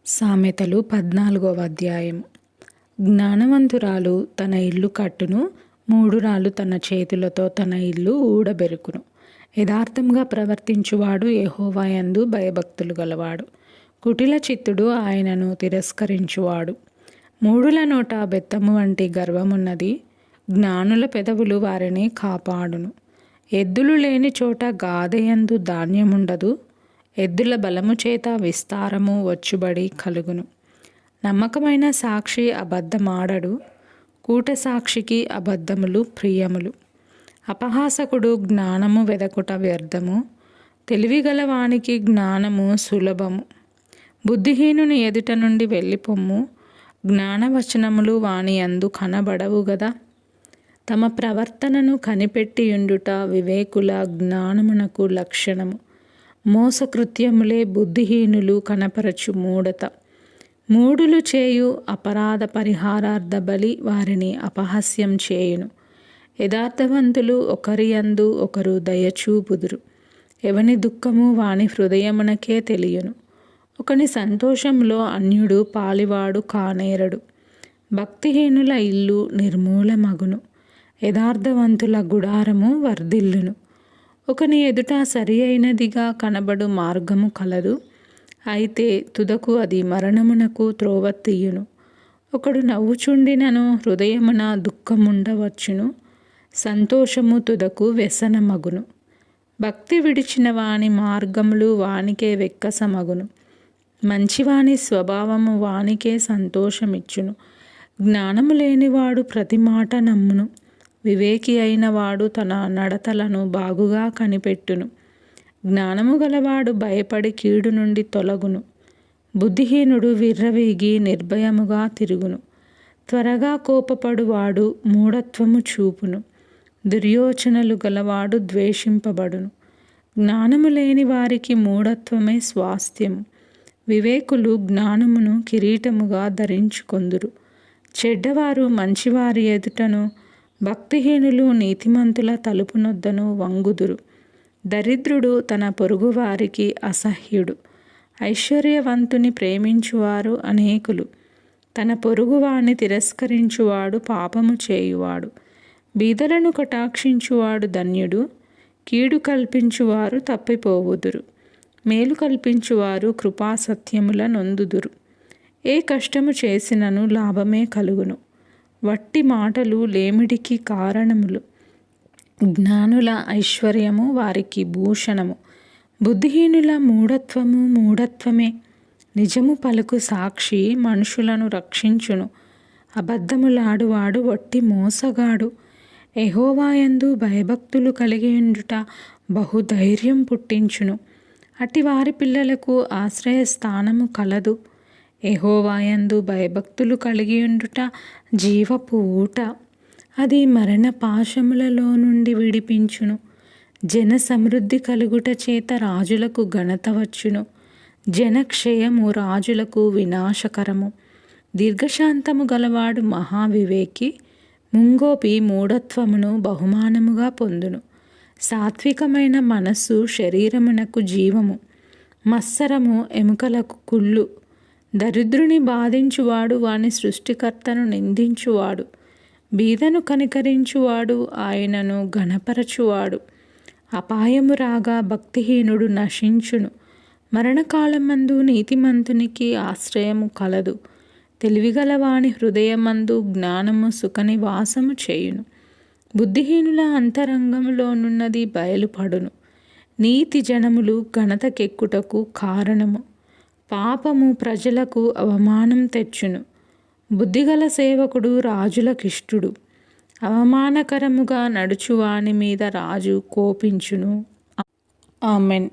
సామెతలు 14వ అధ్యాయం. జ్ఞానవంతురాలు తన ఇల్లు కట్టును, మూఢురాలు తన చేతులతో తన ఇల్లు ఊడబెరుకును. యథార్థంగా ప్రవర్తించువాడు యెహోవా యందు భయభక్తులు గలవాడు. కుటిల చిత్తుడు ఆయనను తిరస్కరించువాడు. మూఢుల నోట బెత్తము వంటి గర్వమున్నది, జ్ఞానుల పెదవులు వారిని కాపాడును. ఎద్దులు లేని చోట గాదెయందు ధాన్యముండదు, ఎద్దుల బలము చేత విస్తారము వచ్చుబడి కలుగును. నమ్మకమైన సాక్షి అబద్ధమాడడు, కూట సాక్షికి అబద్ధములు ప్రియములు. అపహాసకుడు జ్ఞానము వెదకుట వ్యర్థము, తెలివిగల వానికి జ్ఞానము సులభము. బుద్ధిహీనుని ఎదుట నుండి వెళ్ళిపొమ్ము, జ్ఞానవచనములు వాని యందు కనబడవు గదా. తమ ప్రవర్తనను కనిపెట్టియుండుట వివేకుల జ్ఞానమునకు లక్షణము. మోసకృత్యములే బుద్ధిహీనులు కనపరచు మూఢత. మూఢులు చేయు అపరాధ పరిహారార్థ బలి వారిని అపహాస్యం చేయును. యథార్థవంతులు ఒకరి యందు ఒకరు దయచూపుదురు. ఎవని దుఃఖము వాని హృదయమునకే తెలియను. ఒకని సంతోషంలో అన్యుడు పాలివాడు కానేరడు. భక్తిహీనుల ఇల్లు నిర్మూలమగును, యథార్థవంతుల గుడారము వర్ధిల్లును. ఒకని ఎదుట సరి అయినదిగా కనబడు మార్గము కలదు, అయితే తుదకు అది మరణమునకు త్రోవ తీయును. ఒకడు నవ్వుచుండినను హృదయమున దుఃఖముండవచ్చును, సంతోషము తుదకు వ్యసనమగును. భక్తి విడిచిన వాని మార్గములు వానికే వెక్కసమగును, మంచివాని స్వభావము వానికే సంతోషమిచ్చును. జ్ఞానము లేనివాడు ప్రతి మాట నమ్మును, వివేకి అయిన వాడు తన నడతలను బాగుగా కనిపెట్టును. జ్ఞానము గలవాడు భయపడి కీడు నుండి తొలగును, బుద్ధిహీనుడు విర్రవీగి నిర్భయముగా తిరుగును. త్వరగా కోపపడువాడు మూఢత్వము చూపును, దుర్యోచనలు గలవాడు ద్వేషింపబడును. జ్ఞానము లేని వారికి మూఢత్వమే స్వాస్థ్యము, వివేకులు జ్ఞానమును కిరీటముగా ధరించుకొందురు. చెడ్డవారు మంచివారి ఎదుటను, భక్తిహీనులు నీతిమంతుల తలుపునొద్దను వంగుదురు. దరిద్రుడు తన పొరుగువారికి అసహ్యుడు, ఐశ్వర్యవంతుని ప్రేమించువారు అనేకులు. తన పొరుగువాని తిరస్కరించువాడు పాపము చేయువాడు. బీదలను కటాక్షించువాడు ధన్యుడు, కీడు కల్పించువారు తప్పిపోవుదురు. మేలు కల్పించువారు కృపాసత్యముల నొందుదురు. ఏ కష్టము చేసినను లాభమే కలుగును, వట్టి మాటలు లేమిడికి కారణములు. జ్ఞానుల ఐశ్వర్యము వారికి భూషణము, బుద్ధిహీనుల మూఢత్వము మూఢత్వమే. నిజము పలుకు సాక్షి మనుషులను రక్షించును, అబద్ధములాడువాడు వట్టి మోసగాడు. యెహోవా యందు భయభక్తులు కలిగియుండుట బహుధైర్యం పుట్టించును, అట్టి వారి పిల్లలకు ఆశ్రయస్థానము కలదు. యెహోవా యందు భయభక్తులు కలిగియుండుట జీవపు ఊట, అది మరణ పాశములలో నుండి విడిపించును. జన సమృద్ధి కలుగుట చేత రాజులకు ఘనత వచ్చును, జనక్షయము రాజులకు వినాశకరము. దీర్ఘశాంతము గలవాడు మహావివేకి, ముంగోపి మూఢత్వమును బహుమానముగా పొందును. సాత్వికమైన మనస్సు శరీరమునకు జీవము, మత్సరము ఎముకలకు కుళ్ళు. దరిద్రుని బాధించువాడు వాని సృష్టికర్తను నిందించువాడు, బీదను కనికరించువాడు ఆయనను ఘనపరచువాడు. అపాయము రాగా భక్తిహీనుడు నశించును, మరణకాలమందు నీతిమంతునికి ఆశ్రయము కలదు. తెలివిగలవాని హృదయమందు జ్ఞానము సుఖనివాసము చేయును, బుద్ధిహీనుల అంతరంగములోనున్నది బయలుపడును. నీతి జనములు ఘనతకెక్కుటకు కారణము, పాపము ప్రజలకు అవమానం తెచ్చును. బుద్ధిగల సేవకుడు రాజులకిష్టుడు, అవమానకరముగా నడుచువాని మీద రాజు కోపించును. ఆమెన్.